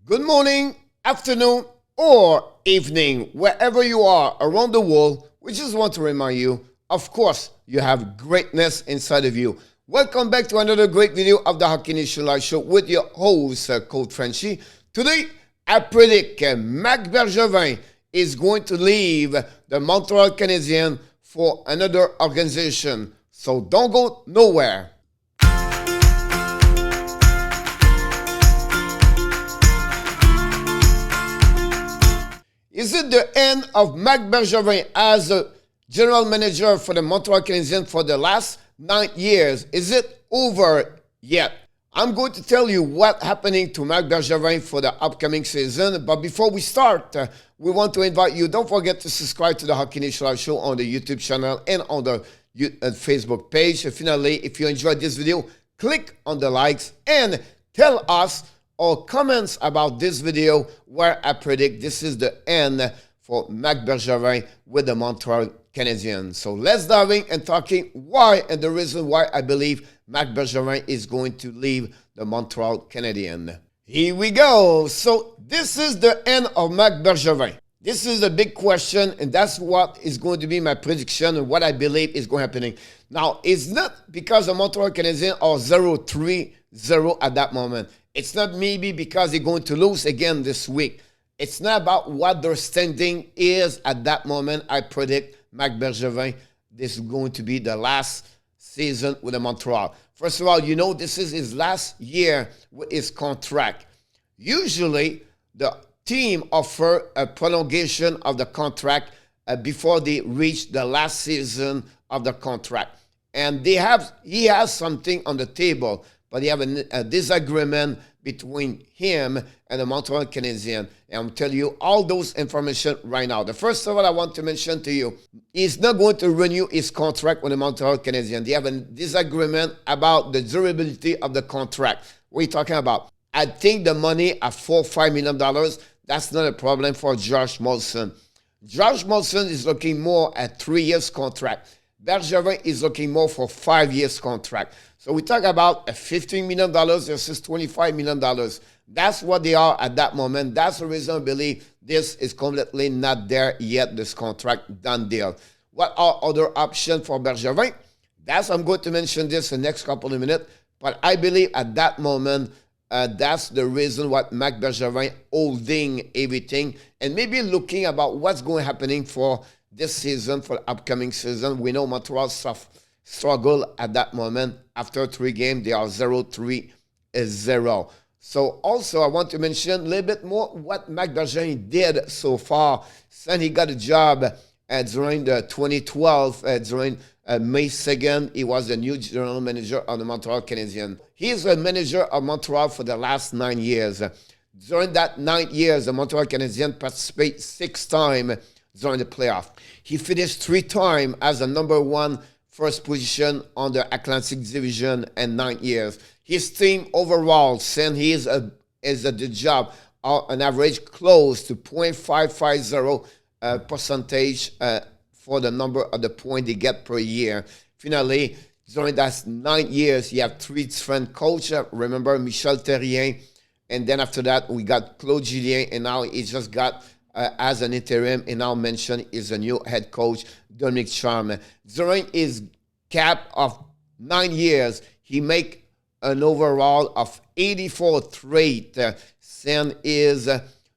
Good morning, afternoon, or evening, wherever you are around the world. We just want to remind you, of course, you have greatness inside of you. Welcome back to another great video of the Hockey Nation Live Show with your host, Coach Frenchy. Today, I predict Marc Bergevin is going to leave the Montreal Canadiens for another organization. So don't go nowhere. Is it the end of Marc Bergevin as a general manager for the Montreal Canadiens for the last 9 years? Is it over yet? I'm going to tell you what's happening to Marc Bergevin for the upcoming season. But before we start, we want to invite you, don't forget to subscribe to the Hockey Nation Live Show on the YouTube channel and on the Facebook page. And finally, if you enjoyed this video, click on the likes and tell us or comments about this video where I predict this is the end for Marc Bergevin with the Montreal Canadiens. So let's dive in and talking why and the reason why I believe Marc Bergevin is going to leave the Montreal Canadiens. Here we go. So this is the end of Marc Bergevin. This is a big question, and that's what is going to be my prediction and what I believe is going to happen. Now, it's not because the Montreal Canadiens are 0-3-0 at that moment. It's not maybe because they're going to lose again this week. It's not about what their standing is at that moment. I predict Marc Bergevin, this is going to be the last season with the Montreal. First of all, you know this is his last year with his contract. Usually, the team offer a prolongation of the contract before they reach the last season of the contract. And he has something on the table, but they have a disagreement between him and the Montreal Canadiens. And I'm telling you all those information right now. The first of all I want to mention to you, he's not going to renew his contract with the Montreal Canadiens. They have a disagreement about the durability of the contract. What are you talking about? I think the money at $4 or $5 million, that's not a problem for Josh Molson. Josh Molson is looking more at 3 years contract. Bergevin is looking more for 5 years contract. So we talk about a $15 million versus $25 million. That's what they are at that moment. That's the reason I believe this is completely not there yet, this contract done deal. What are other options for Bergevin? I'm going to mention this in the next couple of minutes. But I believe at that moment, that's the reason why Marc Bergevin holding everything and maybe looking about what's going to happening for this season, for the upcoming season. We know Montreal struggle at that moment. After 3 games, they are 0-3-0. So also, I want to mention a little bit more what Marc Bergevin did so far since he got a job during the 2012, during May 2nd. He was the new general manager of the Montreal Canadiens. He's a manager of Montreal for the last 9 years. During that 9 years, the Montreal Canadiens participated 6 times during the playoff. He finished 3 times as the number 1 first position on the Atlantic Division in 9 years. His team overall, since he is at the job, are an average close to .550 percentage for the number of the points they get per year. Finally, during that 9 years, you have 3 different coaches. Remember, Michel Therrien, and then after that, we got Claude Julien, and now he just got as an interim, and now mentioned is a new head coach, Dominic Charme. During his cap of 9 years, he make an overall of 84 trades since is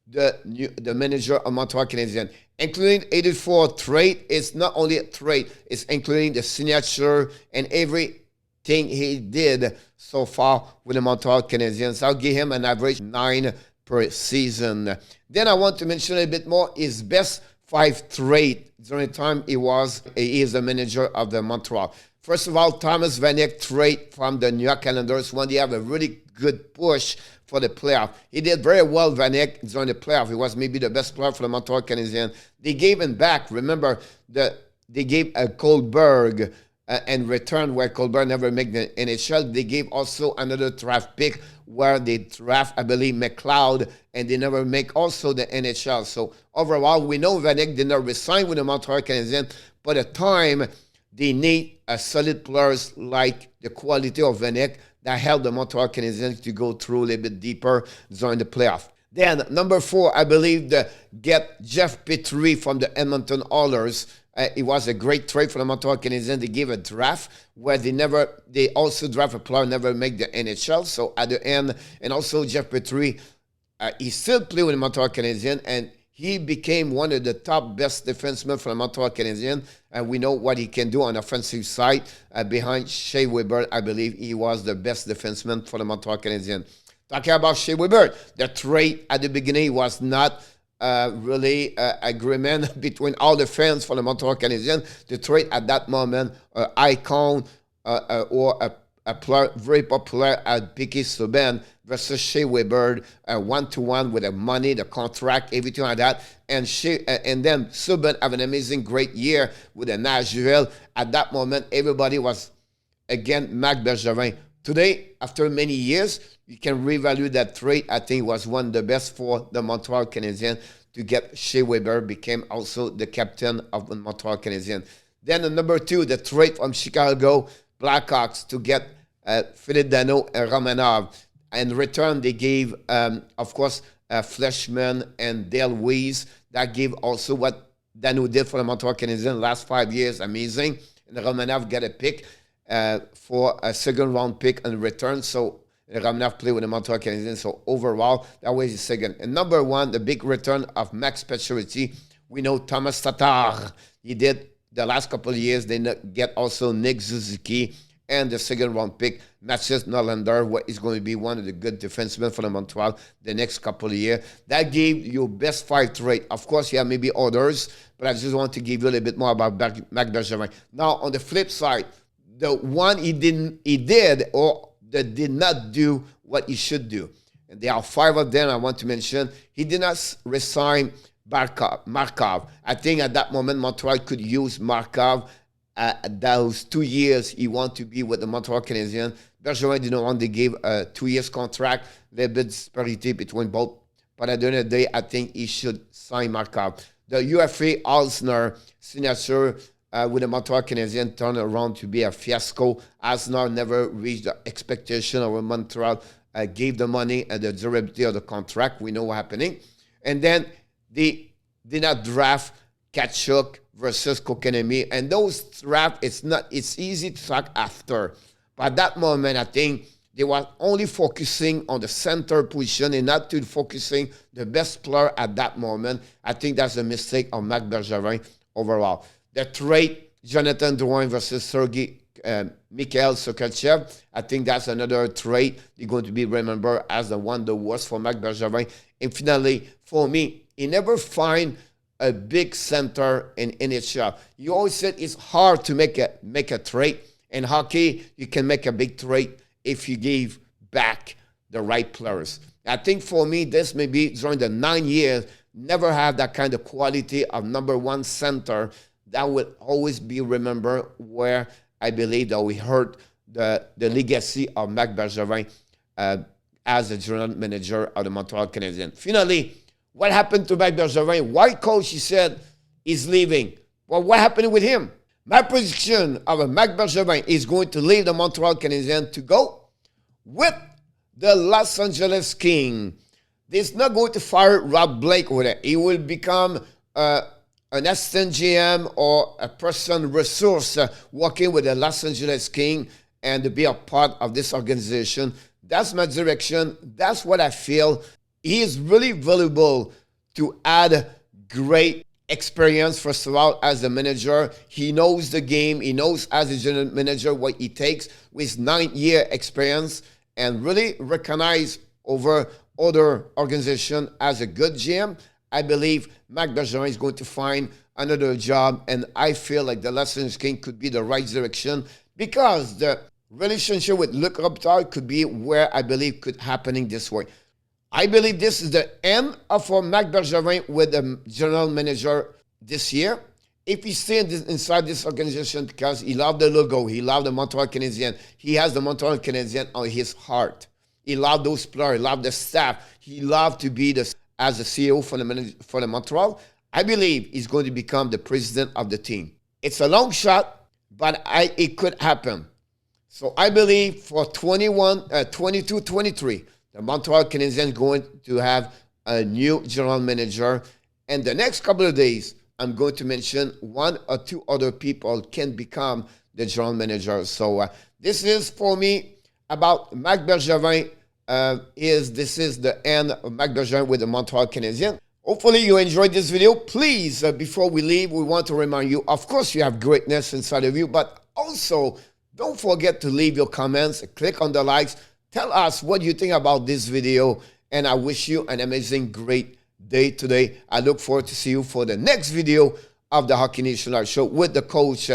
the manager of Montreal Canadiens. Including 84 trades, it's not only a trade, it's including the signature and everything he did so far with the Montreal Canadiens. I'll give him an average 9 per season. Then I want to mention a bit more his best 5 trades during the time he is the manager of the Montreal. First of all, Thomas Vanek trade from the New York Islanders when they have a really good push for the playoff. He did very well, Vanek, during the playoff. He was maybe the best player for the Montreal Canadiens. They gave him back. Remember, they gave a Kohlberg in return where Kohlberg never made the NHL. They gave also another draft pick where they draft, I believe, McLeod, and they never make also the NHL. So overall, we know Vanek did not resign with the Montreal Canadiens, but at the time, they need a solid players like the quality of Vanek that helped the Montreal Canadiens to go through a little bit deeper during the playoff. Then number 4, I believe the get Jeff Petrie from the Edmonton Oilers. It was a great trade for the Montreal Canadiens. They gave a draft where they also draft a player never make the NHL. So at the end, and also Jeff Petrie, he still play with the Montreal Canadiens, and he became one of the top best defensemen for the Montreal Canadiens. And we know what he can do on the offensive side. Behind Shea Weber, I believe he was the best defenseman for the Montreal Canadiens. Talking about Shea Weber, the trade at the beginning was not really agreement between all the fans for the Montreal Canadiens. The trade at that moment, icon or a player very popular at Piquet Subban versus Shea Weber, 1-to-1 with the money, the contract, everything like that. And then Subban have an amazing, great year with the Nashville. At that moment, everybody was against Marc Bergevin. Today, after many years, you can revalue that trade. I think it was one of the best for the Montreal Canadiens to get Shea Weber, became also the captain of the Montreal Canadiens. Then the number 2, the trade from Chicago Blackhawks to get Philippe Danault and Romanov. In return, they gave, of course, Fleshman and Dale Weiss. That gave also what Danault did for the Montreal Canadiens last 5 years. Amazing. And Romanov got a pick for a second-round pick in return. So Romanov played with the Montreal Canadiens. So overall, that was his second. And number 1, the big return of Max Pacioretty. We know Thomas Tatar. He did the last couple of years. They get also Nick Suzuki and the second-round pick, Matthias Norlander, what is going to be one of the good defensemen for the Montreal the next couple of years. That gave you best 5 trade. Of course, you have maybe others, but I just want to give you a little bit more about Marc Bergevin. Now, on the flip side, the one he did or that did not do what he should do. And there are 5 of them I want to mention. He did not resign Markov. I think at that moment, Montreal could use Markov. Those 2 years he wanted to be with the Montreal Canadiens. Bergevin didn't want to give a 2 years contract. A little bit disparity between both. But at the end of the day, I think he should sign Markov. The UFA Alsner signature with the Montreal Canadiens turned around to be a fiasco. Alsner never reached the expectation of Montreal. Gave the money and the durability of the contract. We know what's happening. And then they did not draft Tkachuk versus Kotkaniemi. And those draft, it's easy to talk after. But at that moment, I think they were only focusing on the center position and not to focusing the best player at that moment. I think that's a mistake of Marc Bergevin overall. The trade, Jonathan Drouin versus Sergei Mikhail Sergachev. I think that's another trade they're going to be remembered as the one the worst for Marc Bergevin. And finally, for me, he never find a big center in NHL. You always said it's hard to make a trade. In hockey, you can make a big trade if you give back the right players. I think for me, this may be during the 9 years, never have that kind of quality of number 1 center. That will always be remembered, where I believe that we heard the legacy of Marc Bergevin as the general manager of the Montreal Canadiens. Finally, what happened to Marc Bergevin? Why coach, he said, is leaving? Well, what happened with him? My prediction of Marc Bergevin is going to leave the Montreal Canadiens to go with the Los Angeles Kings. He's not going to fire Rob Blake with it. He will become an assistant GM or a person resource working with the Los Angeles Kings and to be a part of this organization. That's my direction. That's what I feel. He is really valuable to add great experience, first of all, as a manager. He knows the game. He knows as a general manager what he takes with 9-year experience and really recognize over other organizations as a good GM. I believe Marc Bergevin is going to find another job, and I feel like the Los Angeles Kings could be the right direction because the relationship with Luc Robitaille could be where I believe could happening this way. I believe this is the end of Marc Bergevin with the general manager this year. If he stays inside this organization because he loved the logo, he loved the Montreal Canadiens, he has the Montreal Canadiens on his heart. He loved those players, he loved the staff, he loved to be as a CEO for the Montreal. I believe he's going to become the president of the team. It's a long shot, but it could happen. So I believe for 22-23, the Montreal Canadiens going to have a new general manager. And the next couple of days, I'm going to mention one or two other people can become the general manager. So this is for me about Marc Bergevin. This is the end of Marc Bergevin with the Montreal Canadiens. Hopefully you enjoyed this video. Please, before we leave, we want to remind you, of course you have greatness inside of you, but also don't forget to leave your comments, click on the likes, tell us what you think about this video, and I wish you an amazing, great day today. I look forward to see you for the next video of the Hockey Nation Live Show with the coach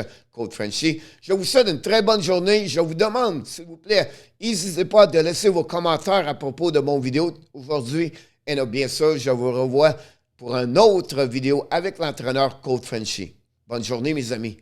Frenchy. Je vous souhaite une très bonne journée. Je vous demande, s'il vous plaît, n'hésitez pas de laisser vos commentaires à propos de mon vidéo aujourd'hui. Et bien sûr, je vous revois pour une autre vidéo avec l'entraîneur Frenchy. Bonne journée, mes amis.